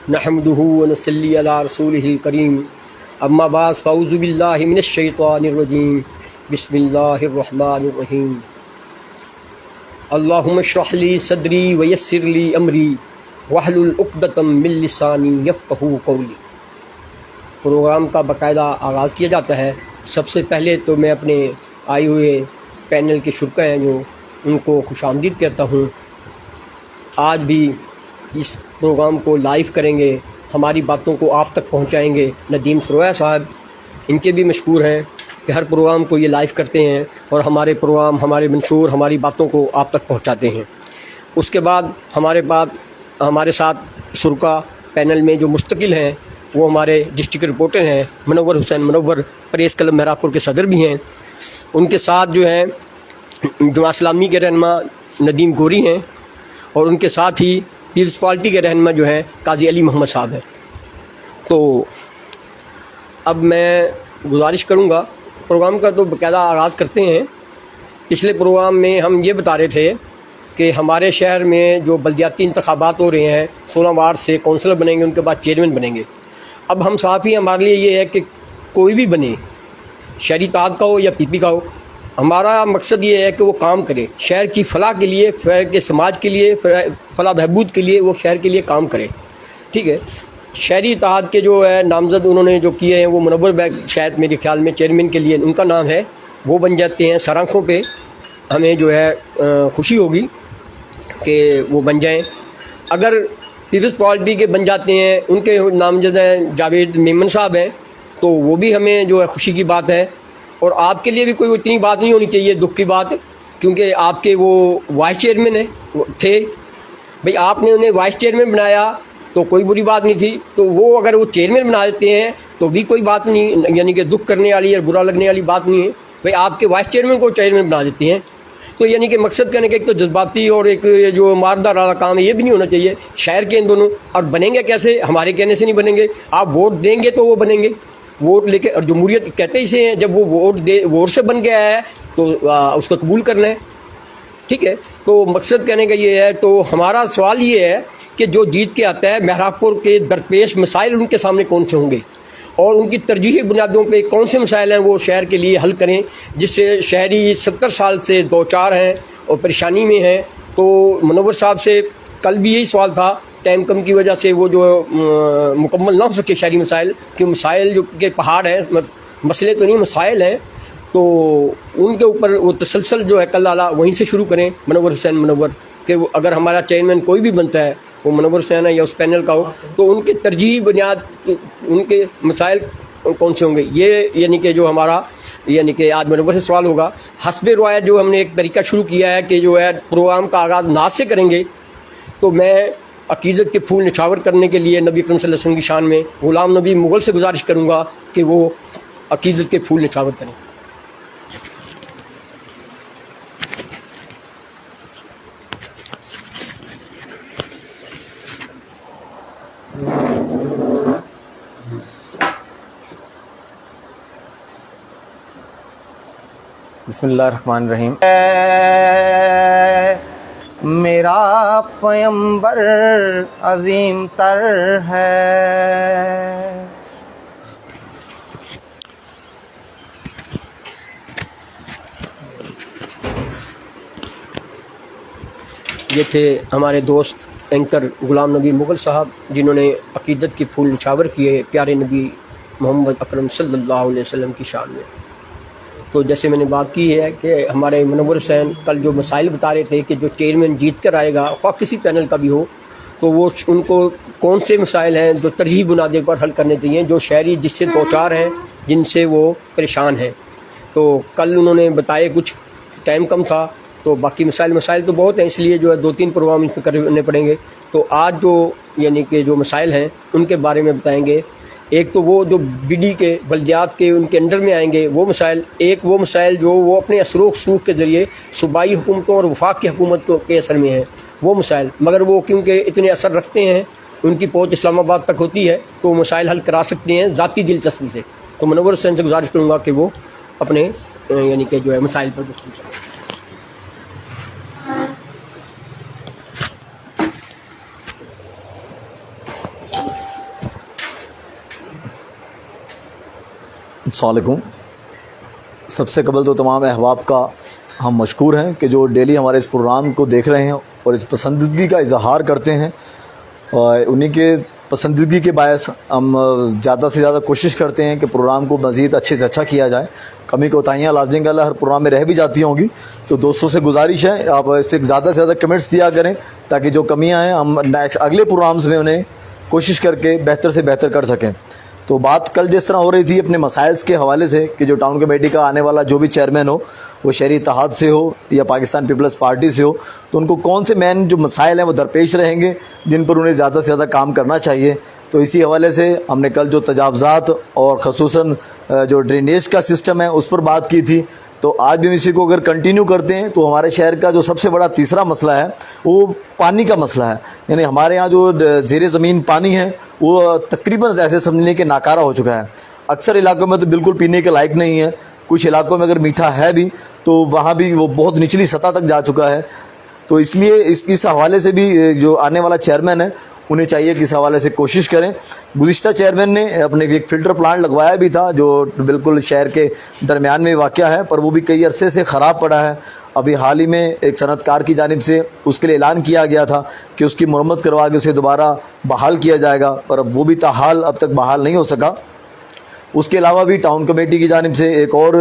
نحمده ونصلي على رسوله الكريم اما بعد فاعوذ بالله من الشيطان الرجيم بسم الله الرحمن الرحيم اللهم اشرح لي صدري ويسر لي امري واحلل عقدة من لساني يفقهوا قولي۔ پروگرام کا باقاعدہ آغاز کیا جاتا ہے۔ سب سے پہلے تو میں اپنے آئے ہوئے پینل کے شرکا ہیں جو ان کو خوش آمدید کہتا ہوں۔ آج بھی اس پروگرام کو لائیو کریں گے، ہماری باتوں کو آپ تک پہنچائیں گے۔ ندیم فرویا صاحب ان کے بھی مشکور ہیں کہ ہر پروگرام کو یہ لائیو کرتے ہیں اور ہمارے پروگرام، ہمارے منشور، ہماری باتوں کو آپ تک پہنچاتے ہیں۔ اس کے بعد ہمارے ساتھ شرکا پینل میں جو مستقل ہیں وہ ہمارے ڈسٹرکٹ رپورٹر ہیں منور حسین منور، پریس کلب مہراب پور کے صدر بھی ہیں۔ ان کے ساتھ جو ہیں جماعت اسلامی کے رہنما ندیم گوری ہیں، اور ان کے ساتھ ہی پیپلز پارٹی کے رہنما جو ہیں قاضی علی محمد صاحب ہیں۔ تو اب میں گزارش کروں گا، پروگرام کا تو باقاعدہ آغاز کرتے ہیں۔ پچھلے پروگرام میں ہم یہ بتا رہے تھے کہ ہمارے شہر میں جو بلدیاتی انتخابات ہو رہے ہیں، 16 وارڈ سے کونسلر بنیں گے، ان کے بعد چیئرمین بنیں گے۔ اب ہم صحافی، ہمارے لیے یہ ہے کہ کوئی بھی بنے، شہری اتحاد کا ہو یا پی پی کا ہو، ہمارا مقصد یہ ہے کہ وہ کام کرے شہر کی فلاح کے لیے، شہر کے سماج کے لیے، فلاح بہبود کے لیے، وہ شہر کے لیے کام کرے۔ ٹھیک ہے، شہری اتحاد کے جو ہے نامزد انہوں نے جو کیے ہیں، وہ منور بیگ شاید میرے خیال میں چیئرمین کے لیے ان کا نام ہے، وہ بن جاتے ہیں۔ سر آنکھوں پہ ہمیں جو ہے خوشی ہوگی کہ وہ بن جائیں۔ اگر پیپلز پارٹی کے بن جاتے ہیں، ان کے نامزد ہیں جاوید میمن صاحب ہیں، تو وہ بھی ہمیں جو ہے خوشی کی بات ہے۔ اور آپ کے لیے بھی کوئی اتنی بات نہیں ہونی چاہیے دکھ کی بات، کیونکہ آپ کے وہ وائس چیئرمین تھے بھئی، آپ نے انہیں وائس چیئرمین بنایا تو کوئی بری بات نہیں تھی، تو وہ اگر وہ چیئرمین بنا دیتے ہیں تو بھی کوئی بات نہیں، یعنی کہ دکھ کرنے والی اور برا لگنے والی بات نہیں ہے۔ بھئی آپ کے وائس چیئرمین کو چیئرمین بنا دیتے ہیں، تو یعنی کہ مقصد کہنے کہ ایک تو جذباتی اور ایک جو ماردار والا کام ہے، یہ بھی نہیں ہونا چاہیے شہر کے ان دونوں۔ اور بنیں گے کیسے؟ ہمارے کہنے سے نہیں بنیں گے، آپ ووٹ دیں گے تو وہ بنیں گے۔ ووٹ لے کے، اور جمہوریت کہتے ہی سے ہیں، جب وہ ووٹ سے بن گیا ہے تو اس کو قبول کرنا ہے۔ ٹھیک ہے، تو مقصد کہنے کا یہ ہے۔ تو ہمارا سوال یہ ہے کہ جو جیت کے آتا ہے، مہراب پور کے درپیش مسائل ان کے سامنے کون سے ہوں گے، اور ان کی ترجیحی بنیادوں پہ کون سے مسائل ہیں وہ شہر کے لیے حل کریں، جس سے شہری 70 سال سے دوچار ہیں اور پریشانی میں ہیں۔ تو منور صاحب سے کل بھی یہی سوال تھا، ٹائم کم کی وجہ سے وہ جو مکمل نہ ہو سکے شہری مسائل، کہ مسائل جو کہ پہاڑ ہیں، مسئلے تو نہیں مسائل ہیں، تو ان کے اوپر وہ تسلسل جو ہے کل اعلیٰ وہیں سے شروع کریں منور حسین منور، کہ وہ اگر ہمارا چیئرمین کوئی بھی بنتا ہے، وہ منور حسین ہے یا اس پینل کا ہو، تو ان کے ترجیحی بنیاد، ان کے مسائل کون سے ہوں گے۔ یہ یعنی کہ جو ہمارا یعنی کہ آج منور سے سوال ہوگا۔ حسب روایت جو ہم نے ایک طریقہ شروع کیا ہے کہ جو ہے پروگرام کا آغاز نعت سے کریں گے، تو میں عقیدت کے پھول نچھاور کرنے کے لیے نبی اکرم صلی اللہ علیہ وسلم کی شان میں غلام نبی مغل سے گزارش کروں گا کہ وہ عقیدت کے پھول نچھاور کریں۔ بسم اللہ الرحمن الرحیم۔ میرا پیمبر عظیم تر ہے، یہ تھے ہمارے دوست اینکر غلام نبی مغل صاحب، جنہوں نے عقیدت کے پھول نچھاور کیے پیارے نبی محمد اکرم صلی اللہ علیہ وسلم کی شان میں۔ تو جیسے میں نے بات کی ہے کہ ہمارے منور حسین کل جو مسائل بتا رہے تھے کہ جو چیئرمین جیت کر آئے گا، خواہ کسی پینل کا بھی ہو، تو وہ ان کو کون سے مسائل ہیں جو ترجیحی بنیادوں پر حل کرنے چاہیے، جو شہری جس سے دوچار ہیں، جن سے وہ پریشان ہیں۔ تو کل انہوں نے بتائے، کچھ ٹائم کم تھا، تو باقی مسائل تو بہت ہیں، اس لیے جو ہے 2-3 پروگرام اس میں کرنے پڑیں گے۔ تو آج جو یعنی کہ جو مسائل ہیں ان کے بارے میں بتائیں گے۔ ایک تو وہ جو بی ڈی کے بلدیات کے ان کے انڈر میں آئیں گے وہ مسائل، ایک وہ مسائل جو وہ اپنے اثر و رسوخ کے ذریعے صوبائی حکومتوں اور وفاقی حکومت کے اثر میں ہیں وہ مسائل، مگر وہ کیونکہ اتنے اثر رکھتے ہیں، ان کی پہنچ اسلام آباد تک ہوتی ہے، تو وہ مسائل حل کرا سکتے ہیں ذاتی دلچسپی سے۔ تو منور حسین سے گزارش کروں گا کہ وہ اپنے یعنی کہ جو ہے مسائل پر گفتگو کریں۔ السلام علیکم. سب سے قبل تو تمام احباب کا ہم مشکور ہیں کہ جو ڈیلی ہمارے اس پروگرام کو دیکھ رہے ہیں اور اس پسندیدگی کا اظہار کرتے ہیں، اور انہی کے پسندیدگی کے باعث ہم زیادہ سے زیادہ کوشش کرتے ہیں کہ پروگرام کو مزید اچھے سے اچھا کیا جائے. کمی کوتاہیاں لازمی اللہ ہر پروگرام میں رہ بھی جاتی ہوں گی، تو دوستوں سے گزارش ہے آپ اس پہ زیادہ سے زیادہ کمنٹس دیا کریں تاکہ جو کمیاں ہیں ہم اگلے پروگرامز میں انہیں کوشش کر کے بہتر سے بہتر کر سکیں. تو بات کل جس طرح ہو رہی تھی اپنے مسائل کے حوالے سے کہ جو ٹاؤن کمیٹی کا آنے والا جو بھی چیئرمین ہو وہ شہری اتحاد سے ہو یا پاکستان پیپلز پارٹی سے ہو، تو ان کو کون سے مین جو مسائل ہیں وہ درپیش رہیں گے جن پر انہیں زیادہ سے زیادہ کام کرنا چاہیے. تو اسی حوالے سے ہم نے کل جو تجاوزات اور خصوصاً جو ڈرینیج کا سسٹم ہے اس پر بات کی تھی. تو آج بھی ہم اسی کو اگر کنٹینیو کرتے ہیں تو ہمارے شہر کا جو سب سے بڑا تیسرا مسئلہ ہے وہ پانی کا مسئلہ ہے. یعنی ہمارے ہاں جو زیر زمین پانی ہے وہ تقریباً ایسے سمجھنے کے ناکارہ ہو چکا ہے. اکثر علاقوں میں تو بالکل پینے کے لائق نہیں ہے، کچھ علاقوں میں اگر میٹھا ہے بھی تو وہاں بھی وہ بہت نچلی سطح تک جا چکا ہے. تو اس لیے اس حوالے سے بھی جو آنے والا چیئرمین ہے انہیں چاہیے کہ اس حوالے سے کوشش کریں. گزشتہ چیئرمین نے اپنے ایک فلٹر پلانٹ لگوایا بھی تھا جو بالکل شہر کے درمیان میں واقع ہے، پر وہ بھی کئی عرصے سے خراب پڑا ہے. ابھی حال ہی میں ایک صنعت کار کی جانب سے اس کے لیے اعلان کیا گیا تھا کہ اس کی مرمت کروا کے اسے دوبارہ بحال کیا جائے گا، پر اب وہ بھی تاحال اب تک بحال نہیں ہو سکا. اس کے علاوہ بھی ٹاؤن کمیٹی کی جانب سے ایک اور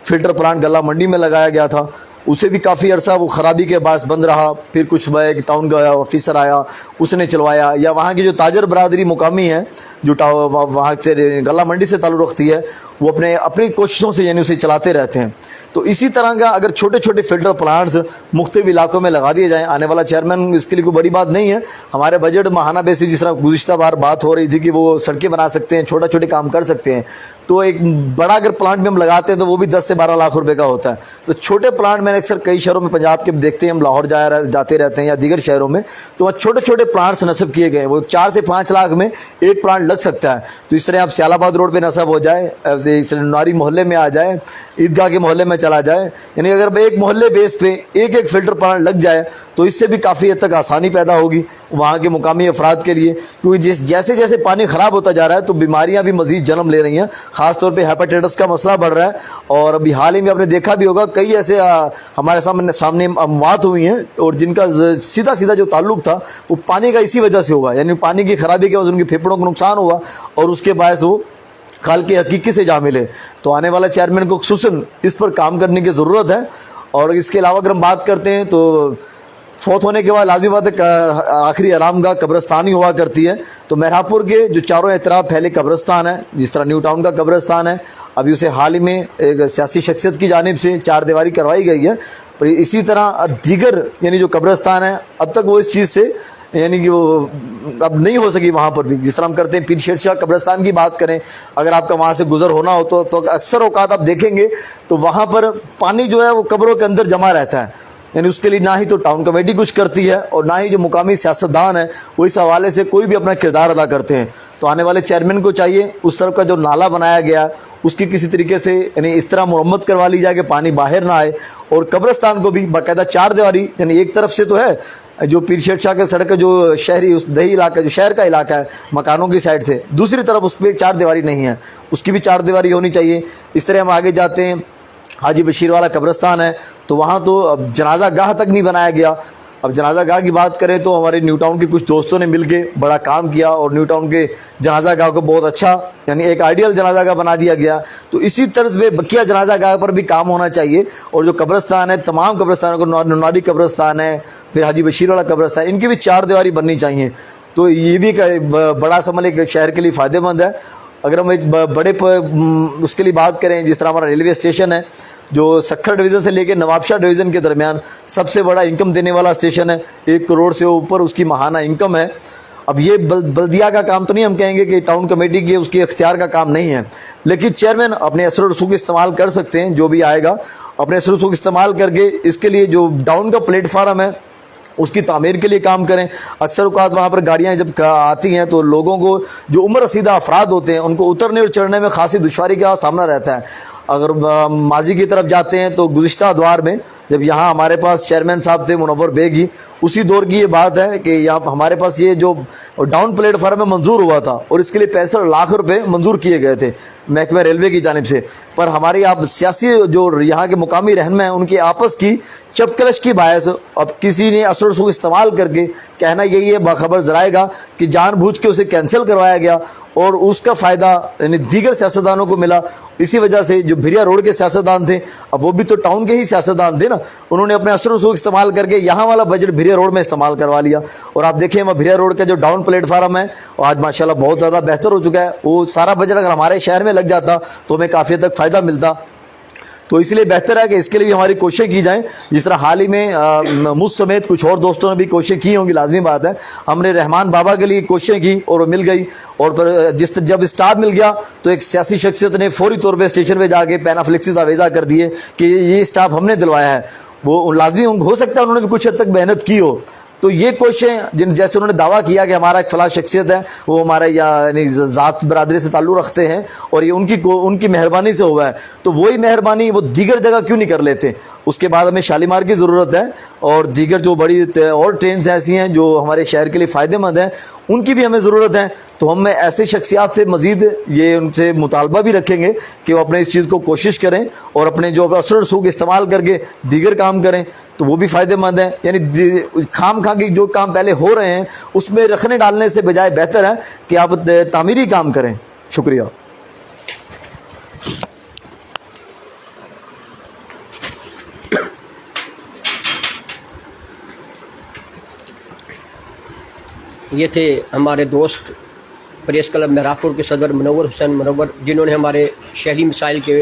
فلٹر پلانٹ گلا منڈی میں لگایا گیا تھا، اسے بھی کافی عرصہ وہ خرابی کے باعث بند رہا. پھر کچھ ایک ٹاؤن کا آفیسر آیا اس نے چلوایا، یا وہاں کی جو تاجر برادری مقامی ہے جو وہاں سے گلا منڈی سے تعلق رکھتی ہے وہ اپنی کوششوں سے یعنی اسے چلاتے رہتے ہیں. تو اسی طرح کا اگر چھوٹے چھوٹے فلٹر پلانٹس مختلف علاقوں میں لگا دیے جائیں، آنے والا چیئرمین اس کے لیے کوئی بڑی بات نہیں ہے. ہمارے بجٹ ماہانہ بیسس جس طرح گزشتہ بار بات ہو رہی تھی کہ وہ سڑکیں بنا سکتے ہیں، چھوٹا چھوٹے کام کر سکتے ہیں، تو ایک بڑا اگر پلانٹ میں ہم لگاتے ہیں تو وہ بھی 10 سے 12 لاکھ روپے کا ہوتا ہے. تو چھوٹے پلانٹ میں نے اکثر کئی شہروں میں پنجاب کے دیکھتے ہیں، ہم لاہور جاتے رہتے ہیں یا دیگر شہروں میں، تو وہاں چھوٹے چھوٹے پلانٹس نصب کیے گئے، وہ 4 سے 5 لاکھ میں ایک پلانٹ لگ سکتا ہے. تو اس طرح آپ سیال آباد روڈ پہ نصب ہو جائے، ناری محلے میں آ جائے، عیدگاہ کے محلے میں چلا جائے، یعنی اگر ایک محلے بیس پہ ایک فلٹر پلانٹ لگ جائے تو اس سے بھی کافی حد تک آسانی پیدا ہوگی وہاں کے مقامی افراد کے لیے. کیونکہ جیسے جیسے پانی خراب ہوتا جا رہا ہے تو بیماریاں بھی مزید جنم لے رہی ہیں، خاص طور پہ ہیپاٹائٹس کا مسئلہ بڑھ رہا ہے. اور ابھی حال ہی میں آپ نے دیکھا بھی ہوگا کئی ایسے ہمارے سامنے اموات ہوئی ہیں اور جن کا سیدھا جو تعلق تھا وہ پانی کا اسی وجہ سے ہوا، یعنی پانی کی خرابی کے وجہ سے ان کے پھیپھڑوں کو نقصان ہوا اور اس کے باعث وہ خال کے حقیقی سے جا ملے. تو آنے والا چیئرمین کو خصوصاً اس پر کام کرنے کی ضرورت ہے. اور اس کے علاوہ اگر ہم بات کرتے ہیں تو فوت ہونے کے بعد لازمی بات ہے آخری آرام گاہ قبرستان ہی ہوا کرتی ہے. تو مہراپور کے جو چاروں اطراف پھیلے قبرستان ہے، جس طرح نیو ٹاؤن کا قبرستان ہے، ابھی اسے حال ہی میں ایک سیاسی شخصیت کی جانب سے 4 دیواری کروائی گئی ہے. پر اسی طرح دیگر یعنی جو قبرستان ہے اب تک وہ اس چیز سے یعنی کہ وہ اب نہیں ہو سکی وہاں پر بھی. جس طرح ہم کرتے ہیں پیر شیر شاہ قبرستان کی بات کریں، اگر آپ کا وہاں سے گزر ہونا ہو تو اکثر اوقات آپ دیکھیں گے تو وہاں پر پانی جو ہے وہ قبروں کے اندر جمع رہتا ہے. یعنی اس کے لیے نہ ہی تو ٹاؤن کمیٹی کچھ کرتی ہے اور نہ ہی جو مقامی سیاستدان ہیں وہ اس حوالے سے کوئی بھی اپنا کردار ادا کرتے ہیں. تو آنے والے چیئرمین کو چاہیے اس طرف کا جو نالا بنایا گیا اس کی کسی طریقے سے یعنی اس طرح مرمت کروا لی جائے کہ پانی باہر نہ آئے، اور قبرستان کو بھی باقاعدہ 4 دیواری یعنی ایک طرف سے تو ہے جو پیر شیر شاہ کے سڑک جو شہری اس دیہی علاقہ جو شہر کا علاقہ ہے مکانوں کی سائڈ سے، دوسری طرف اس پہ 4 دیواری نہیں ہے، اس کی بھی 4 دیواری ہونی چاہیے. اس طرح ہم آگے جاتے ہیں حاجی بشیر والا قبرستان ہے تو وہاں تو اب جنازہ گاہ تک نہیں بنایا گیا. اب جنازہ گاہ کی بات کریں تو ہمارے نیو ٹاؤن کے کچھ دوستوں نے مل کے بڑا کام کیا اور نیو ٹاؤن کے جنازہ گاہ کو بہت اچھا یعنی ایک آئیڈیل جنازہ گاہ بنا دیا گیا. تو اسی طرز پہ بقیہ جنازہ گاہ پر بھی کام ہونا چاہیے. اور جو قبرستان ہے تمام قبرستانوں کو، نوناری قبرستان ہے، پھر حاجی بشیر والا قبرستان، ان کی بھی 4 دیواری بننی چاہیے. تو یہ بھی بڑا سمجھ ایک شہر کے لیے فائدہ مند ہے. اگر ہم ایک بڑے اس کے لیے بات کریں، جس طرح ہمارا ریلوے اسٹیشن ہے جو سکھر ڈویژن سے لے کے نوابشاہ ڈویژن کے درمیان سب سے بڑا انکم دینے والا اسٹیشن ہے، 1 کروڑ سے اوپر اس کی ماہانہ انکم ہے. اب یہ بلدیہ کا کام تو نہیں ہم کہیں گے کہ ٹاؤن کمیٹی کی اس کی اختیار کا کام نہیں ہے، لیکن چیئرمین اپنے اثر و رسوخ استعمال کر سکتے ہیں. جو بھی آئے گا اپنے اثر و رسوخ استعمال کر کے اس کے لیے جو ڈاؤن کا پلیٹ فارم ہے اس کی تعمیر کے لیے کام کریں. اکثر اوقات وہاں پر گاڑیاں جب آتی ہیں تو لوگوں کو جو عمر رسیدہ افراد ہوتے ہیں ان کو اترنے اور چڑھنے میں خاصی دشواری کا سامنا رہتا ہے. اگر ماضی کی طرف جاتے ہیں تو گزشتہ ادوار میں جب یہاں ہمارے پاس چیئرمین صاحب تھے منور بیگ ہی، اسی دور کی یہ بات ہے کہ یہاں ہمارے پاس یہ جو ڈاؤن پلیٹ فارم میں منظور ہوا تھا اور اس کے لیے 65 لاکھ روپے منظور کیے گئے تھے محکمہ ریلوے کی جانب سے، پر ہماری آپ سیاسی جو یہاں کے مقامی رہنما ہیں ان کی آپس کی چپکلش کی باعث اب کسی نے اثر و رسوخ استعمال کر کے کہنا یہی ہے باخبر ذرائع کا کہ جان بوجھ کے اسے کینسل کروایا گیا اور اس کا فائدہ یعنی دیگر سیاستدانوں کو ملا۔ اسی وجہ سے جو بھریا روڈ کے سیاستدان تھے، اب وہ بھی تو ٹاؤن کے ہی سیاستدان تھے نا، انہوں نے اپنے اثر و رسوخ استعمال کر کے یہاں والا بجٹ بھریا روڈ میں استعمال کروا لیا، اور آپ دیکھیں وہاں بھریا روڈ کا جو ڈاؤن پلیٹ فارم ہے آج ماشاءاللہ بہت زیادہ بہتر ہو چکا ہے۔ وہ سارا بجٹ اگر ہمارے شہر میں لگ جاتا تو ہمیں کافی حد تک فائدہ ملتا، تو اس لیے بہتر ہے کہ اس کے لیے بھی ہماری کوششیں کی جائیں، جس طرح حال ہی میں مجھ سمیت کچھ اور دوستوں نے بھی کوششیں کی ہوں گی، لازمی بات ہے۔ ہم نے رحمان بابا کے لیے کوششیں کی اور وہ مل گئی، اور جب اسٹاف مل گیا تو ایک سیاسی شخصیت نے فوری طور پہ اسٹیشن پہ جا کے پینافلیکسز آویزہ کر دیے کہ یہ اسٹاف ہم نے دلوایا ہے۔ وہ لازمی ہو سکتا ہے انہوں نے بھی کچھ حد تک محنت کی ہو، تو یہ کوششیں جیسے انہوں نے دعویٰ کیا کہ ہمارا ایک فلاں شخصیت ہے وہ ہمارے یعنی ذات برادری سے تعلق رکھتے ہیں اور یہ ان کی مہربانی سے ہوا ہے، تو وہی مہربانی وہ دیگر جگہ کیوں نہیں کر لیتے؟ اس کے بعد ہمیں شالیمار کی ضرورت ہے، اور دیگر جو بڑی اور ٹرینز ایسی ہیں جو ہمارے شہر کے لیے فائدہ مند ہیں ان کی بھی ہمیں ضرورت ہے۔ تو ہم ایسے شخصیات سے مزید یہ ان سے مطالبہ بھی رکھیں گے کہ وہ اپنے اس چیز کو کوشش کریں اور اپنے جو اثر و رسوخ استعمال کر کے دیگر کام کریں، تو وہ بھی فائدہ مند ہیں۔ یعنی خام خواہ کے جو کام پہلے ہو رہے ہیں اس میں رکھنے ڈالنے سے بجائے بہتر ہے کہ آپ تعمیری کام کریں۔ شکریہ۔ یہ تھے ہمارے دوست پریس کلب مہراب پور کے صدر منور حسین منور، جنہوں نے ہمارے شہری مسائل کے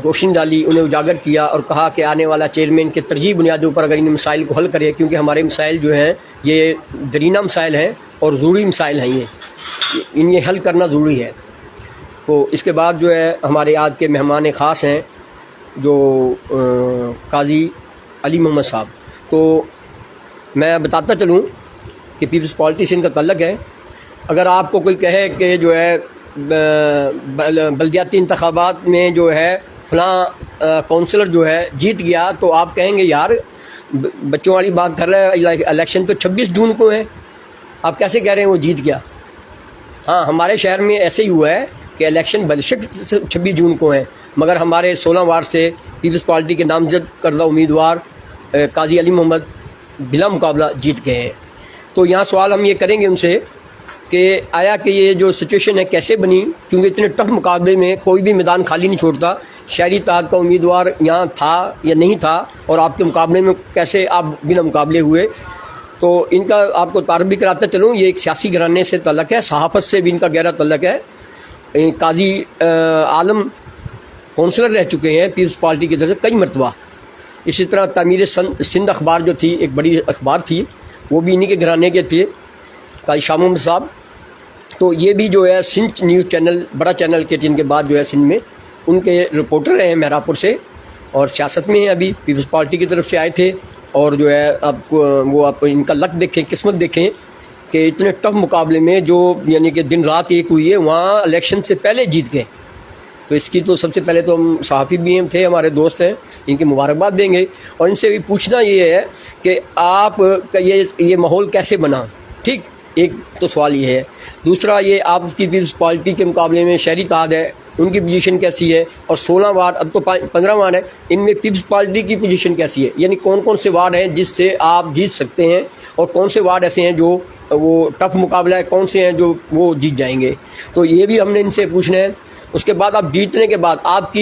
روشنی ڈالی، انہیں اجاگر کیا اور کہا کہ آنے والا چیئرمین کے ترجیح بنیادوں پر اگر ان مسائل کو حل کرے، کیونکہ ہمارے مسائل جو ہیں یہ درینہ مسائل ہیں اور ضروری مسائل ہیں، یہ حل کرنا ضروری ہے۔ تو اس کے بعد جو ہے ہمارے آج کے مہمان خاص ہیں جو قاضی علی محمد صاحب، تو میں بتاتا چلوں کہ پیپلز پارٹی سے ان کا تعلق ہے۔ اگر آپ کو کوئی کہے کہ جو ہے بلدیاتی انتخابات میں جو ہے فلاں کونسلر جو ہے جیت گیا، تو آپ کہیں گے یار بچوں والی بات کر رہے ہیں، الیکشن تو 26 جون کو ہے، آپ کیسے کہہ رہے ہیں وہ جیت گیا؟ ہاں، ہمارے شہر میں ایسے ہی ہوا ہے کہ الیکشن بلشک 26 جون کو ہیں، مگر ہمارے 16 وارڈ سے پیپلز پارٹی کے نامزد کردہ امیدوار قاضی علی محمد بلا مقابلہ جیت گئے ہیں۔ تو یہاں سوال ہم یہ کریں گے ان سے کہ آیا کہ یہ جو سچویشن ہے کیسے بنی، کیونکہ اتنے ٹف مقابلے میں کوئی بھی میدان خالی نہیں چھوڑتا، شہری اتحاد کا امیدوار یہاں تھا یا نہیں تھا، اور آپ کے مقابلے میں کیسے آپ بنا مقابلے ہوئے۔ تو ان کا آپ کو تعارف بھی کراتا چلوں، یہ ایک سیاسی گھرانے سے تعلق ہے، صحافت سے بھی ان کا گہرا تعلق ہے۔ قاضی عالم کونسلر رہ چکے ہیں پیپلز پارٹی کی طرف سے کئی مرتبہ۔ اسی طرح تعمیر سندھ اخبار جو تھی، ایک بڑی اخبار تھی، وہ بھی انہی کے گھرانے کے تھے، قاضی شاہ محمد صاحب۔ تو یہ بھی جو ہے سندھ نیوز چینل، بڑا چینل کے جن کے بعد جو ہے سندھ میں ان کے رپورٹر رہے ہیں مہراب پور سے، اور سیاست میں ہیں، ابھی پیپلز پارٹی کی طرف سے آئے تھے، اور جو ہے اب وہ آپ ان کا لک دیکھیں، قسمت دیکھیں کہ اتنے ٹف مقابلے میں جو یعنی کہ دن رات ایک ہوئی ہے، وہاں الیکشن سے پہلے جیت گئے۔ تو اس کی تو سب سے پہلے تو ہم صحافی بھی تھے، ہمارے دوست ہیں، ان کی مبارکباد دیں گے، اور ان سے بھی پوچھنا یہ ہے کہ آپ کا یہ ماحول کیسے بنا؟ ٹھیک، ایک تو سوال یہ ہے۔ دوسرا یہ آپ کی پیپلز پارٹی کے مقابلے میں شہری اتحاد ہے، ان کی پوزیشن کیسی ہے؟ اور 16 وارڈ، اب تو 15 وارڈ ہے، ان میں پیپلز پارٹی کی پوزیشن کیسی ہے؟ یعنی کون کون سے وارڈ ہیں جس سے آپ جیت سکتے ہیں، اور کون سے وارڈ ایسے ہیں جو وہ ٹف مقابلہ ہے، کون سے ہیں جو وہ جیت جائیں گے؟ تو یہ بھی ہم نے ان سے پوچھنا ہے۔ اس کے بعد آپ جیتنے کے بعد آپ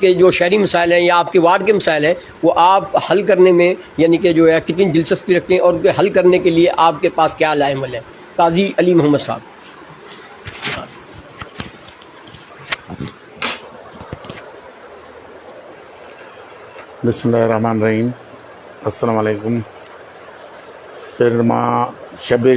کے جو شہری مسائل ہیں یا آپ کے وارڈ کے مسائل ہیں، وہ آپ حل کرنے میں یعنی کہ جو ہے کتنی دلچسپی رکھتے ہیں، اور حل کرنے کے لیے آپ کے پاس کیا لائے عمل ہے؟ قاضی علی محمد صاحب۔ بسم اللہ الرحمن الرحیم، السلام علیکم۔ پھر ماں شبیر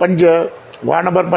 5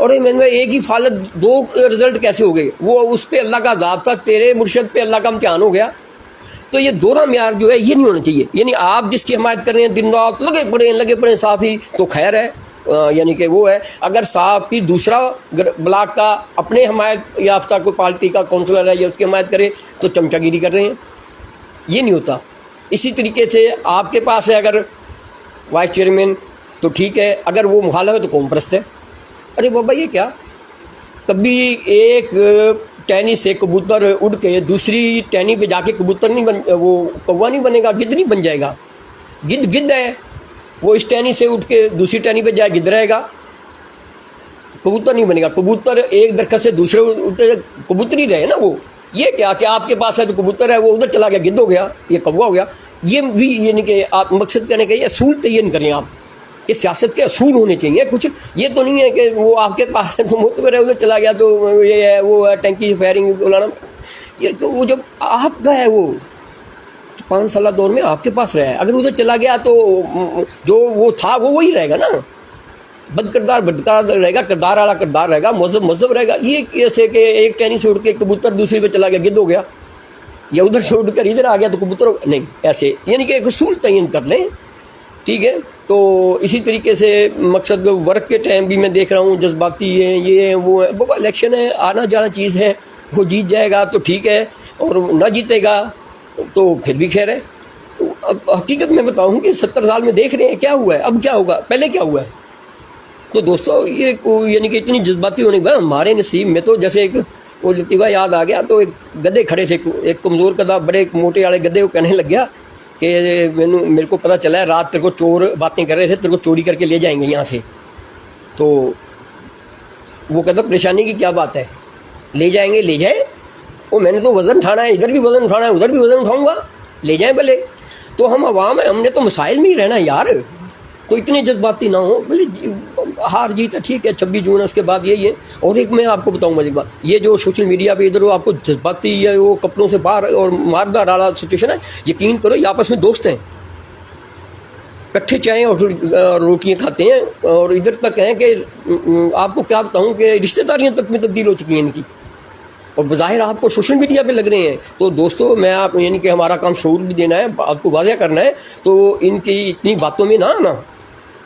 اور میں نے ایک ہی فالت 2 رزلٹ کیسے ہو گئے؟ وہ اس پہ اللہ کا عذاب تھا، تیرے مرشد پہ اللہ کا امتحان ہو گیا. تو یہ دوہرا معیار جو ہے یہ نہیں ہونا چاہیے. یعنی آپ جس کی حمایت کر رہے ہیں دن رات لگے پڑے صافی تو خیر ہے، یعنی کہ وہ ہے. اگر صاحب کی دوسرا بلاک کا اپنے حمایت یافتہ کوئی پارٹی کا کونسلر ہے یا اس کی حمایت کرے تو چمچہ گیری کر رہے ہیں، یہ نہیں ہوتا. اسی طریقے سے آپ کے پاس ہے اگر وائس چیئرمین تو ٹھیک ہے، اگر وہ مخالف ہے تو قوم پرست ہے. ارے بابا یہ کیا؟ کبھی ایک ٹہنی سے کبوتر اڑ کے دوسری ٹہنی پہ جا کے کبوتر نہیں وہ کوا نہیں بنے گا، گدھ نہیں بن جائے گا. گدھ ہے، وہ اس ٹہنی سے اٹھ کے دوسری ٹہنی پہ جائے گدھ رہے گا، کبوتر نہیں بنے گا. کبوتر ایک درخت سے دوسرے کبوتر ہی رہے نا. وہ یہ کیا کہ آپ کے پاس ہے تو کبوتر ہے، وہ ادھر چلا گیا گدھ ہو گیا، یہ کوا ہو گیا. یہ بھی یعنی کہ آپ مقصد کہنے کا یہ اصول تعین کریں آپ کہ سیاست کے اصول ہونے چاہیے. کچھ یہ تو نہیں ہے کہ وہ آپ کے پاس ہے تو معتبر ہے، ادھر چلا گیا تو یہ ہے وہ ہے ٹینکی فائرنگ بلانا. یہ وہ جب آپ کا ہے وہ 5 سالہ دور میں آپ کے پاس رہا ہے، اگر ادھر چلا گیا تو جو وہ تھا وہ وہی رہے گا نا. بد کردار رہے گا، کردار والا کردار رہے گا، مذہب رہے گا. یہ کیسے کہ ایک ٹہنی سے اٹھ کے کبوتر دوسری پہ چلا گیا گدھ ہو گیا، یا ادھر سے اٹھ کر ادھر آ گیا تو کبوتر نہیں. ایسے یعنی کہ ایک اصول تعین کر لیں، ٹھیک ہے. تو اسی طریقے سے مقصد ورک کے ٹائم بھی میں دیکھ رہا ہوں جذباتی ہیں، یہ ہیں وہ ہیں. بابا الیکشن ہے، آنا جانا چیز ہے، وہ جیت جائے گا تو ٹھیک ہے، اور نہ جیتے گا تو پھر بھی خیر ہے. اب حقیقت میں بتاؤں کہ 70 سال میں دیکھ رہے ہیں کیا ہوا ہے، اب کیا ہوگا، پہلے کیا ہوا ہے. تو دوستو یہ یعنی کہ اتنی جذباتی ہونے کے بعد ہمارے نصیب میں تو جیسے ایک وہ لطیفہ یاد آ گیا. تو ایک گدھے کھڑے تھے، ایک کمزور گدھا بڑے موٹے والے گدھے کو کہنے لگ گیا کہ میرے کو پتہ چلا ہے رات تیرے کو چور باتیں کر رہے تھے، تیرے کو چوری کر کے لے جائیں گے یہاں سے. تو وہ کہتا پریشانی کی کیا بات ہے، لے جائیں گے، لے جائیں. وہ میں نے تو وزن اٹھانا ہے، ادھر بھی وزن اٹھانا ہے، ادھر بھی وزن اٹھاؤں گا، لے جائیں بھلے. تو ہم عوام ہیں، ہم نے تو مسائل میں ہی رہنا یار. تو اتنی جذباتی نہ ہو. بھلے ہار جیت ہے ٹھیک ہے، 26 جون ہے، اس کے بعد یہی ہے. اور ایک میں آپ کو بتاؤں مزید بات، یہ جو سوشل میڈیا پہ ادھر آپ کو جذباتی یا وہ کپڑوں سے باہر اور ماردہ ڈالا سچویشن ہے، یقین کرو یہ آپس میں دوست ہیں، کٹھے چائیں اور روٹیاں کھاتے ہیں. اور ادھر تک ہیں کہ آپ کو کیا بتاؤں کہ رشتہ داریاں تک میں تبدیل ہو چکی ہیں ان کی، اور بظاہر آپ کو سوشل میڈیا پہ لگ رہے ہیں. تو دوستو میں آپ یعنی کہ ہمارا کام شعور بھی دینا ہے، آپ کو واضح کرنا ہے. تو ان کی اتنی باتوں میں نہ آنا.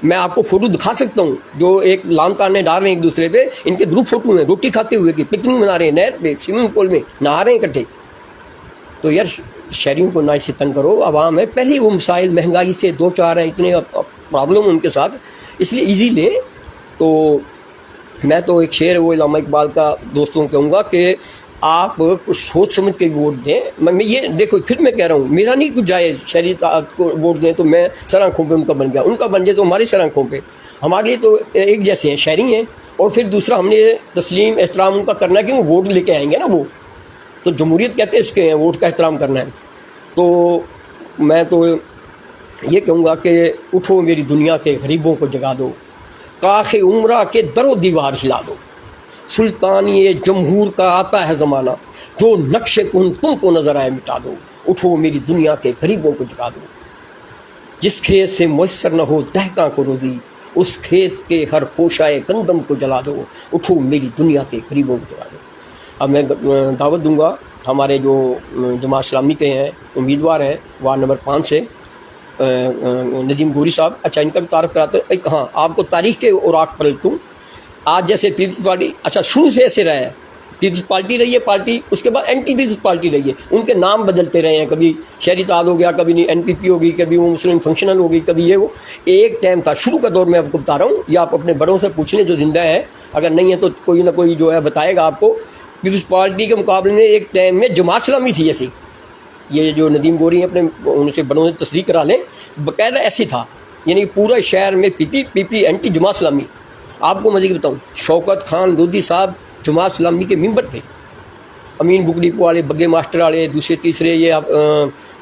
میں آپ کو فوٹو دکھا سکتا ہوں جو ایک لان تانے ڈال رہے ہیں ایک دوسرے پہ، ان کے گروپ فوٹو ہیں روٹی کھاتے ہوئے کی، پکنک منا رہے ہیں نہر پہ، سوئمنگ پول میں نہا رہے ہیں اکٹھے. تو یار شہریوں کو نہ اسے تنگ کرو. عوام ہے پہلے وہ مسائل مہنگائی سے 2-4 ہیں، اتنے پرابلم ان کے ساتھ، اس لیے ایزی لیں. تو میں تو ایک شعر وہ علامہ اقبال کا دوستوں کو کہوں گا کہ آپ کچھ سوچ سمجھ کے ووٹ دیں. میں یہ دیکھو پھر میں کہہ رہا ہوں میرا نہیں کچھ جائز، شہری کو ووٹ دیں تو میں سر آنکھوں پہ ان کا بن گیا، ان کا بن جائے تو ہماری سر آنکھوں پہ. ہمارے لیے تو ایک جیسے ہیں، شہری ہیں. اور پھر دوسرا ہم نے تسلیم احترام ان کا کرنا ہے کہ وہ ووٹ لے کے آئیں گے نا. وہ تو جمہوریت کہتے ہیں اس کے ہیں، ووٹ کا احترام کرنا ہے. تو میں تو یہ کہوں گا کہ اٹھو میری دنیا کے غریبوں کو جگا دو، کاخ عمرہ کے در و دیوار ہلا دو. سلطانی جمہور کا آتا ہے زمانہ، جو نقش کن تم کو نظر آئے مٹا دو. اٹھو میری دنیا کے غریبوں کو جگا دو. جس کھیت سے میسر نہ ہو دہقاں کو روزی، اس کھیت کے ہر خوشائے گندم کو جلا دو. اٹھو میری دنیا کے غریبوں کو جگا دو. اب میں دعوت دوں گا ہمارے جو جماعت اسلامی کے ہیں امیدوار ہیں وارڈ نمبر 5 سے ندیم گوری صاحب. اچھا ان کا بھی تعارف کراتے ہیں. ایک ہاں آپ کو تاریخ کے اوراق پر لکھوں. آج جیسے پیپلز پارٹی اچھا شروع سے ایسے رہا ہے، پیپلز پارٹی رہی ہے پارٹی، اس کے بعد اینٹی پیپلز پارٹی رہی ہے. ان کے نام بدلتے رہے ہیں، کبھی شہری اتحاد ہو گیا، کبھی نہیں این پی پی ہوگی، کبھی وہ مسلم فنکشنل ہوگی، کبھی یہ وہ. ایک ٹائم تھا شروع کا دور، میں آپ کو بتا رہا ہوں، یا آپ اپنے بڑوں سے پوچھ لیں جو زندہ ہیں، اگر نہیں ہے تو کوئی نہ کوئی جو ہے بتائے گا آپ کو. پیپلز پارٹی کے مقابلے میں ایک ٹائم میں جماعت اسلامی تھی ایسی. یہ جو ندیم گوری ہیں اپنے ان سے بڑوں سے تصدیق کرا لیں، باقاعدہ ایسی تھا. یعنی پورا شہر میں پی پی اینٹی جماعت اسلامی. آپ کو مزید بتاؤں، شوکت خان لودھی صاحب جماعت اسلامی کے ممبر تھے. امین بگڑی کو والے، بگے ماسٹر والے، دوسرے تیسرے یہ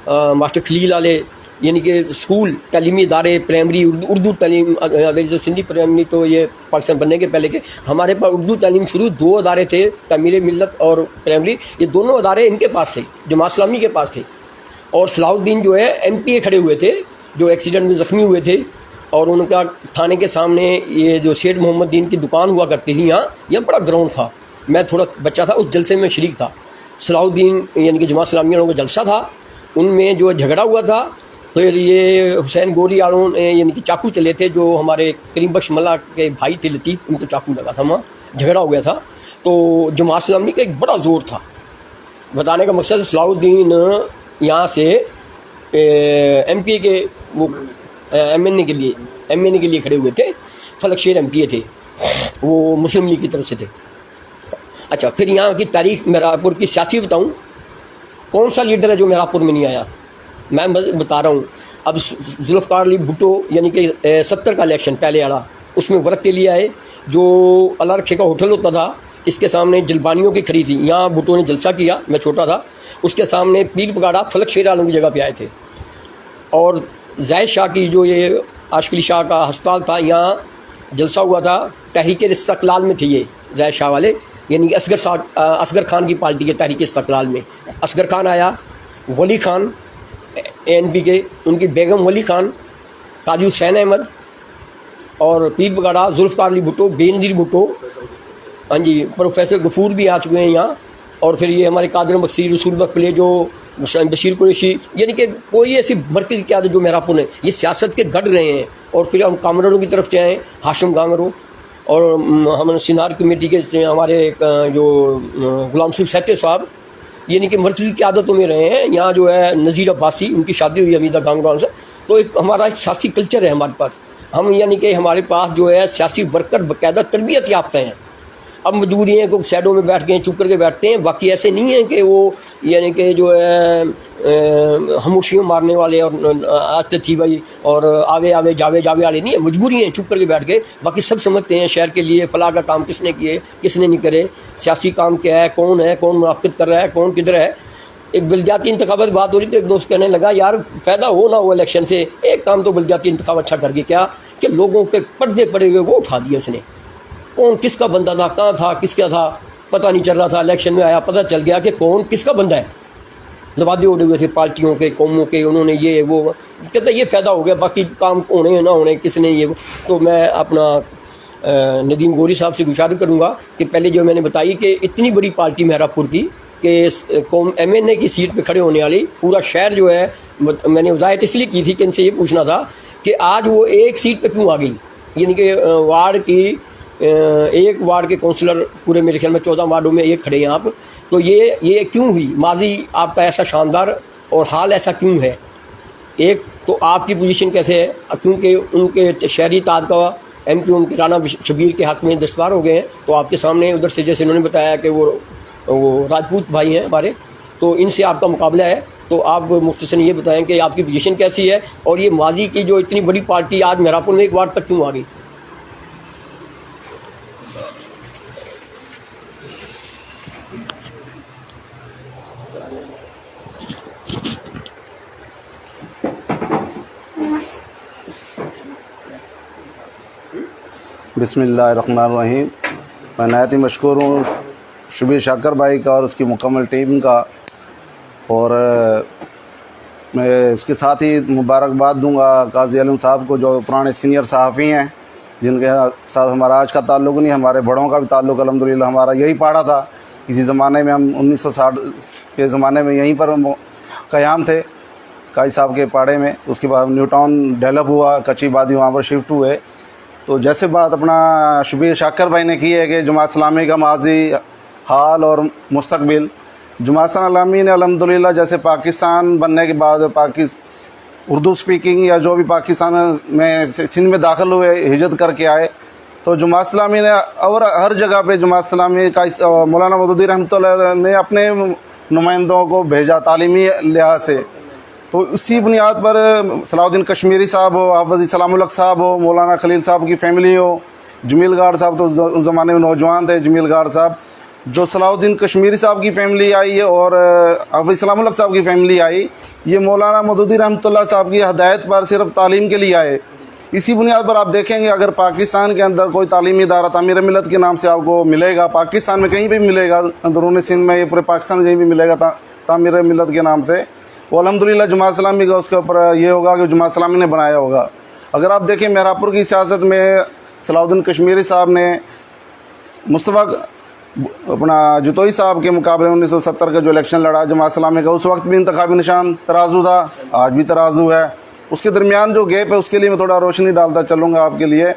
ماسٹر خلیل والے، یعنی کہ اسکول تعلیمی ادارے پرائمری اردو تعلیم، جو سندھی پرائمری تو یہ پاکستان بننے کے پہلے کے ہمارے پاس اردو تعلیم شروع 2 ادارے تھے، تعمیر ملت اور پرائمری. یہ دونوں ادارے ان کے پاس تھے، جماعت اسلامی کے پاس تھے. اور صلاح الدین جو ہے ایم پی اے کھڑے ہوئے تھے جو ایکسیڈنٹ میں زخمی ہوئے تھے، اور ان کا تھانے کے سامنے یہ جو سیٹھ محمد دین کی دکان ہوا کرتی تھی یہاں بڑا گراؤنڈ تھا. میں تھوڑا بچہ تھا, اس جلسے میں شریک تھا. صلاح الدین یعنی کہ جماعت اسلامی والوں کا جلسہ تھا, ان میں جو جھگڑا ہوا تھا. پھر یہ حسین گوری والوں نے یعنی کہ چاقو چلے تھے, جو ہمارے کریم بخش ملا کے بھائی تھے لطیف, ان کو چاقو لگا تھا, وہاں جھگڑا ہو گیا تھا. تو جماعت اسلامی کا ایک بڑا زور تھا. بتانے کا مقصد صلاح الدین یہاں سے ایم پی کے وہ ایم این اے کے لیے کھڑے ہوئے تھے. فلک شیر ایم پی اے تھے, وہ مسلم لیگ کی طرف سے تھے. اچھا, پھر یہاں کی تاریخ میرا-پور کی سیاسی بتاؤں, کون سا لیڈر ہے جو میرا-پور میں نہیں آیا؟ میں بتا رہا ہوں. اب ذوالفقار علی بھٹو یعنی کہ 70 کا الیکشن پہلے والا, اس میں ورک کے لیے آئے. جو اللہ رکھے کا ہوٹل ہوتا تھا, اس کے سامنے جلبانیوں کی کھڑی تھی, یہاں بھٹو نے جلسہ کیا, میں چھوٹا تھا. اس کے سامنے پیر پگاڑا فلک شیر عالم کی جگہ پہ آئے تھے. اور زاہد شاہ کی جو یہ عاشق علی شاہ کا ہسپتال تھا, یہاں جلسہ ہوا تھا. تحریک استقلال میں تھے یہ زاہد شاہ والے, یعنی کہ اصغر خان کی پارٹی کے تحریک استقلال میں. اصغر خان آیا, ولی خان این پی کے, ان کی بیگم ولی خان, قاضی حسین احمد, اور پیر پگاڑا, ذوالفقار علی بھٹو, بے نظیر بھٹو, ہاں جی, پروفیسر غفور بھی آ چکے ہیں یہاں. اور پھر یہ ہمارے قادر مقصد رسول بخ پلے, جو بشیر قریشی, یعنی کہ کوئی ایسی مرکزی قیادت جو میرا-پور ہے, یہ سیاست کے گڑھ رہے ہیں. اور پھر ہم کامرانوں کی طرف سے آئے, ہاشم گانگرو, اور ہم سینار کمیٹی کے ہمارے جو غلام سور سہتے صاحب, یعنی کہ مرکزی قیادتوں میں رہے ہیں. یہاں جو ہے نذیر عباسی, ان کی شادی ہوئی حمیدہ گانگرو سے. تو ایک ہمارا ایک سیاسی کلچر ہے ہمارے پاس. ہم یعنی کہ ہمارے پاس جو ہے سیاسی ورکر باقاعدہ تربیت یافتہ ہیں. اب مجبوری ہیں کہ سیڈوں میں بیٹھ گئے, چپ کر کے بیٹھتے ہیں. باقی ایسے نہیں ہیں کہ وہ یعنی کہ جو ہے خاموشیوں مارنے والے اور عادت تھی بھائی, اور آوے جاوے والے نہیں ہیں. مجبوری ہیں, چپ کر کے بیٹھ گئے. باقی سب سمجھتے ہیں شہر کے لیے فلاح کا کام کس نے کیے, کس نے نہیں کرے, سیاسی کام کیا ہے, کون منعقد کر رہا ہے, کون کدھر ہے. ایک بلدیاتی انتخابات بات ہو رہی تو ایک دوست کہنے لگا, یار فائدہ ہو نہ ہو الیکشن سے, ایک کام تو بلدیاتی انتخاب اچھا کر کے کیا کہ لوگوں پہ پردے پڑے ہوئے وہ اٹھا دیا اس نے. کون کس کا بندہ تھا, کہاں تھا, کس کا تھا, پتہ نہیں چل رہا تھا. الیکشن میں آیا, پتہ چل گیا کہ کون کس کا بندہ ہے. لبادے اڑے ہوئے تھے پارٹیوں کے, قوموں کے, انہوں نے یہ وہ کہتا ہے یہ فائدہ ہو گیا, باقی کام ہونے نہ ہونے کس نے یہ. تو میں اپنا ندیم گوری صاحب سے گزارش کروں گا کہ پہلے جو میں نے بتائی کہ اتنی بڑی پارٹی میرا-پور کی کہ ایم این اے کی سیٹ پہ کھڑے ہونے والی پورا شہر جو ہے, میں نے وضاحت اس لیے کی تھی کہ ان سے یہ پوچھنا تھا کہ آج وہ ایک سیٹ پہ کیوں آ گئی. یعنی کہ ایک وارڈ کے کونسلر پورے میرے خیال میں 14 وارڈوں میں ایک کھڑے ہیں آپ. تو یہ کیوں ہوئی, ماضی آپ کا ایسا شاندار اور حال ایسا کیوں ہے. ایک تو آپ کی پوزیشن کیسے ہے, کیونکہ ان کے شہری اتحاد کا ایم کیو ایم کے رانا شبیر کے حق میں دستوار ہو گئے ہیں. تو آپ کے سامنے ادھر سے جیسے انہوں نے بتایا کہ وہ راجپوت بھائی ہیں ہمارے, تو ان سے آپ کا مقابلہ ہے. تو آپ مختصراً یہ بتائیں کہ آپ کی پوزیشن کیسی ہے, اور یہ ماضی کی جو اتنی بڑی پارٹی آج میرا-پور میں ایک وارڈ تک کیوں آ گئی. بسم اللہ الرحمن الرحیم. میں نہایت ہی مشکور ہوں شبیر شاکر بھائی کا اور اس کی مکمل ٹیم کا, اور میں اس کے ساتھ ہی مبارکباد دوں گا قاضی علم صاحب کو, جو پرانے سینئر صحافی ہیں, جن کے ساتھ ہمارا آج کا تعلق نہیں, ہمارے بڑوں کا بھی تعلق الحمدللہ. ہمارا یہی پاڑا تھا کسی زمانے میں, ہم 1960 کے زمانے میں یہیں پر قیام تھے قاضی صاحب کے پاڑے میں. اس کے بعد نیو ٹاؤن ڈیولپ ہوا, کچی بادی وہاں پر شفٹ ہوئے. تو جیسے بات اپنا شبیر شاکر بھائی نے کی ہے کہ جماعت اسلامی کا ماضی, حال اور مستقبل. جماعت اسلامی نے الحمدللہ جیسے پاکستان بننے کے بعد اردو سپیکنگ یا جو بھی پاکستان میں سندھ میں داخل ہوئے, ہجرت کر کے آئے, تو جماعت اسلامی نے اور ہر جگہ پہ جماعت اسلامی کا مولانا مودودی رحمۃ اللہ نے اپنے نمائندوں کو بھیجا تعلیمی لحاظ سے. تو اسی بنیاد پر صلاح الدین کشمیری صاحب ہو, حافظ سلام الحق صاحب ہو, مولانا خلیل صاحب کی فیملی ہو, جمیل گارڈ صاحب تو اس زمانے میں نوجوان تھے, جمیل گارڈ صاحب, جو صلاح الدین کشمیری صاحب کی فیملی آئی اور حافظ سلام الحق صاحب کی فیملی آئی, یہ مولانا مودودی رحمۃ اللہ صاحب کی ہدایت پر صرف تعلیم کے لیے آئے. اسی بنیاد پر آپ دیکھیں گے اگر پاکستان کے اندر کوئی تعلیمی ادارہ تعمیر ملت کے نام سے آپ کو ملے گا, پاکستان میں کہیں بھی ملے گا, اندرون سندھ میں, یہ پورے پاکستان میں کہیں بھی ملے گا تعمیر ملت کے نام سے, وہ الحمدللہ جماعت اسلامی کا اس کے اوپر یہ ہوگا کہ جماعت اسلامی نے بنایا ہوگا. اگر آپ دیکھیں میرا پور کی سیاست میں صلاح الدین کشمیری صاحب نے مصطفیٰ اپنا جتوئی صاحب کے مقابلے 1970 کا جو الیکشن لڑا جماعت اسلامی کا، اس وقت بھی انتخابی نشان ترازو تھا، آج بھی ترازو ہے. اس کے درمیان جو گیپ ہے اس کے لیے میں تھوڑا روشنی ڈالتا چلوں گا آپ کے لیے.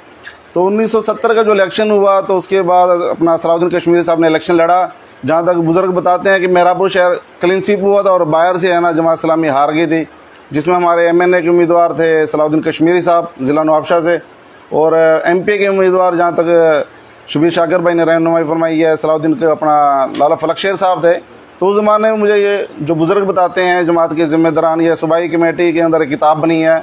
تو 1970 کا جو الیکشن ہوا تو اس کے بعد اپنا صلاح الدین کشمیری صاحب نے الیکشن لڑا. جہاں تک بزرگ بتاتے ہیں کہ میرا شہر کلین سویپ ہوا تھا اور باہر سے ہے نا جماعت اسلامی ہار گئی تھی، جس میں ہمارے MNA کے امیدوار تھے صلاح الدین کشمیری صاحب ضلع نوابشاہ سے، اور MP کے امیدوار جہاں تک شبیر شاکر بھائی نے رہنمائی فرمائی ہے صلاح الدین کے اپنا لالا فلک شیر صاحب تھے. تو اس زمانے میں مجھے یہ جو بزرگ بتاتے ہیں جماعت کے ذمہ داران، یہ صوبائی کمیٹی کے اندر ایک کتاب بنی ہے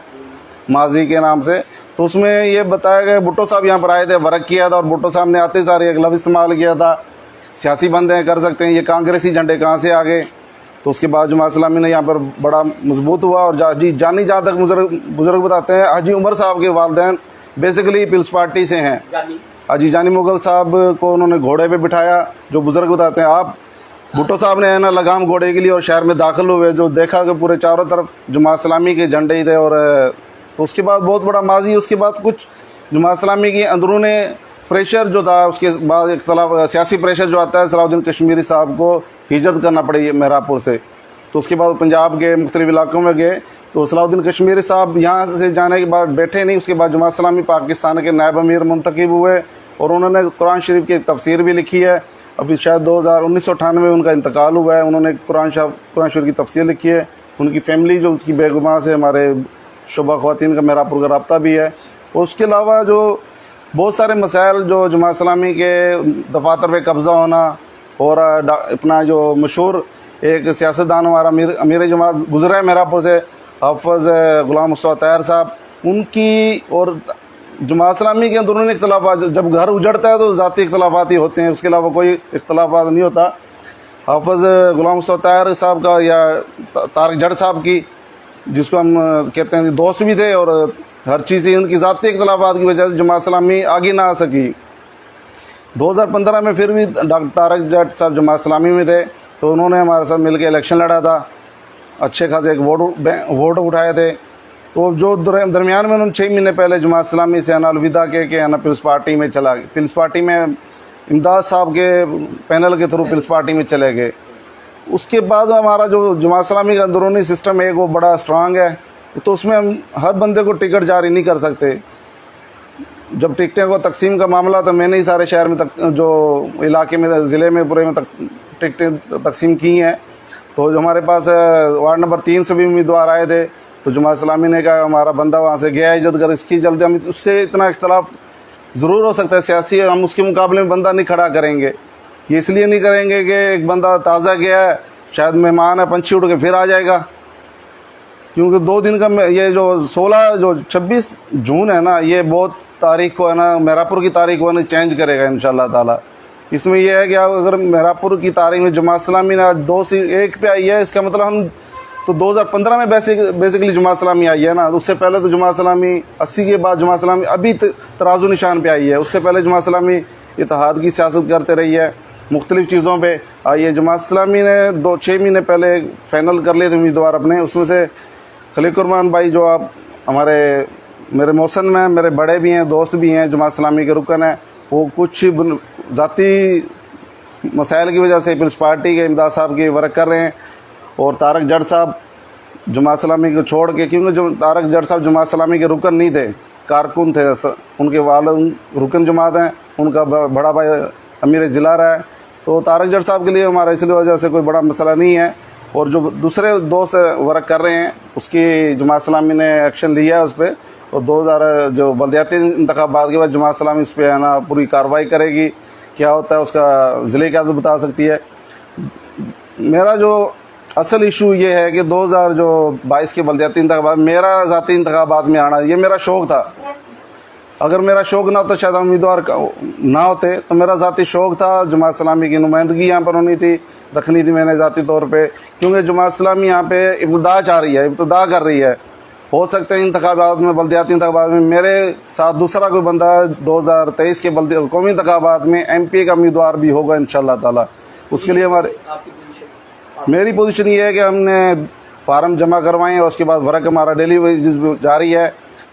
ماضی کے نام سے، تو اس میں یہ بتایا گیا بھٹو صاحب یہاں پر آئے تھے، ورک کیا تھا، اور بھٹو صاحب نے آتے سارے ایک لفظ استعمال کیا تھا، سیاسی بندے کر سکتے ہیں، یہ کانگریسی جھنڈے کہاں سے آ گئے. تو اس کے بعد جماعت اسلامی نے یہاں پر بڑا مضبوط ہوا. اور جانی جہاں تک بزرگ بتاتے ہیں حاجی عمر صاحب کے والدین بیسیکلی پیپلز پارٹی سے ہیں. حاجی جانی مغل صاحب کو انہوں نے گھوڑے پہ بٹھایا. جو بزرگ بتاتے ہیں آپ بھٹو صاحب نے ہے نا لگام گھوڑے کے لیے اور شہر میں داخل ہوئے، جو دیکھا کہ پورے چاروں طرف جماعت اسلامی کے جھنڈے ہی تھے. اور اس کے بعد بہت بڑا ماضی. اس کے بعد کچھ جماعت اسلامی کی اندرون پریشر جو تھا، اس کے بعد اختلاف سیاسی پریشر جو آتا ہے، صلاح الدین کشمیری صاحب کو ہجرت کرنا پڑی میرا سے. تو اس کے بعد پنجاب کے مختلف علاقوں میں گئے. تو صلاح الدین کشمیری صاحب یہاں سے جانے کے بعد بیٹھے نہیں. اس کے بعد جماعت اسلامی پاکستان کے نائب امیر منتخب ہوئے اور انہوں نے قرآن شریف کی تفسیر بھی لکھی ہے. ابھی شاید 1998 میں ان کا انتقال ہوا ہے. انہوں نے قرآن شریف کی تفسیر لکھی ہے. ان کی فیملی جو اس کی بیگماں سے ہمارے شعبہ خواتین کا میرا کا رابطہ بھی ہے. اور اس کے علاوہ جو بہت سارے مسائل جو جماعت اسلامی کے دفاتر پہ قبضہ ہونا، اور اپنا جو مشہور ایک سیاستدان ہمارا امیر جماعت گزرا ہے میرا سے، حافظ غلام مصطفیٰ طاہر صاحب، ان کی اور جماعت اسلامی کے اندرون اختلافات، جب گھر اجڑتا ہے تو ذاتی اختلافات ہی ہوتے ہیں، اس کے علاوہ کوئی اختلافات نہیں ہوتا. حافظ غلام مصطفیٰ طاہر صاحب کا یا طارق جٹ صاحب کی، جس کو ہم کہتے ہیں دوست بھی تھے، اور ہر چیز ان کی ذاتی اختلافات کی وجہ سے جماعت اسلامی آگے نہ آ سکی. 2015 میں پھر بھی ڈاکٹر طارق جٹ صاحب جماعت اسلامی میں تھے، تو انہوں نے ہمارے ساتھ مل کے الیکشن لڑا تھا، اچھے خاصے ایک ووٹ اٹھائے تھے. تو جو درمیان میں انہوں نے 6 مہینے پہلے جماعت اسلامی سے الوداع کہ پیپلز پارٹی میں چلا گیا. پیپلز پارٹی میں امداد صاحب کے پینل کے تھرو پیپلز پارٹی میں چلے گئے. اس کے بعد ہمارا جو جماعت اسلامی کا اندرونی سسٹم ہے وہ بڑا اسٹرانگ ہے. تو اس میں ہم ہر بندے کو ٹکٹ جاری نہیں کر سکتے. جب ٹکٹیں کو تقسیم کا معاملہ تھا، میں نے ہی سارے شہر میں جو علاقے میں ضلع میں پورے میں ٹکٹیں تقسیم کی ہیں. تو ہمارے پاس وارڈ نمبر 3 سے بھی امیدوار آئے تھے. تو جماعت اسلامی نے کہا ہمارا بندہ وہاں سے گیا عزت کر، اس کی جلدی ہم اس سے اتنا اختلاف ضرور ہو سکتا ہے سیاسی، ہم اس کے مقابلے میں بندہ نہیں کھڑا کریں گے. یہ اس لیے نہیں کریں گے کہ ایک بندہ تازہ گیا ہے، شاید مہمان ہے، پنچھی اڑ کے پھر آ جائے گا. کیونکہ 2 دن کا یہ جو 26 جون ہے نا، یہ بہت تاریخ کو ہے نا میرا کی تاریخ کو ہے نا چینج کرے گا انشاءاللہ تعالی. اس میں یہ ہے کہ اگر میرا کی تاریخ میں جماعت اسلامی نے 2 سے 1 پہ آئی ہے، اس کا مطلب ہم تو 2015 میں بیسیکلی جماعت اسلامی آئی ہے نا. اس سے پہلے تو جماعت اسلامی 80 کے بعد جماعت اسلامی ابھی ترازو نشان پہ آئی ہے. اس سے پہلے جماعت اسلامی اتحاد کی سیاست کرتے رہی ہے مختلف چیزوں پہ آئی ہے. جماعت اسلامی نے 6 مہینے پہلے فائنل کر لیے تھے امیدوار اپنے. اس میں سے خلیق الرحمان بھائی جو آپ میرے محسن میں میرے بڑے بھی ہیں، دوست بھی ہیں، جماعت اسلامی کے رکن ہیں، وہ کچھ ذاتی مسائل کی وجہ سے پیپلز پارٹی کے امداد صاحب کی ورک کر رہے ہیں. اور طارق جٹ صاحب جماعت اسلامی کو چھوڑ کے، کیونکہ طارق جٹ صاحب جماعت اسلامی کے رکن نہیں تھے، کارکن تھے. ان کے والد رکن جماعت ہیں، ان کا بڑا بھائی امیر ضلع رہا ہے. تو طارق جٹ صاحب کے لیے ہمارا اس لیے وجہ سے کوئی بڑا مسئلہ نہیں ہے. اور جو دوسرے دوست ورک کر رہے ہیں، اس کی جماعت اسلامی نے ایکشن لیا ہے اس پہ. اور 2000 جو بلدیاتی انتخابات کے بعد جماعت اسلامی اس پہ ہے نا پوری کارروائی کرے گی. کیا ہوتا ہے اس کا ضلع قیادت بتا سکتی ہے. میرا جو اصل ایشو یہ ہے کہ 2022 کے بلدیاتی انتخابات، میرا ذاتی انتخابات میں آنا یہ میرا شوق تھا. اگر میرا شوق نہ ہوتا شاید امیدوار نہ ہوتے. تو میرا ذاتی شوق تھا جماعت اسلامی کی نمائندگی یہاں پر ہونی تھی، رکھنی تھی میں نے ذاتی طور پہ. کیونکہ جماعت اسلامی یہاں پہ ابتدا کر رہی ہے. ہو سکتا ہے انتخابات میں، بلدیاتی انتخابات میں میرے ساتھ دوسرا کوئی بندہ 2023 کے قومی انتخابات میں MP کا امیدوار بھی ہوگا انشاءاللہ تعالی. اس کے لیے میری پوزیشن یہ ہے کہ ہم نے فارم جمع کروائے ہیں اور اس کے بعد ورک ہمارا ڈیلی جاری ہے.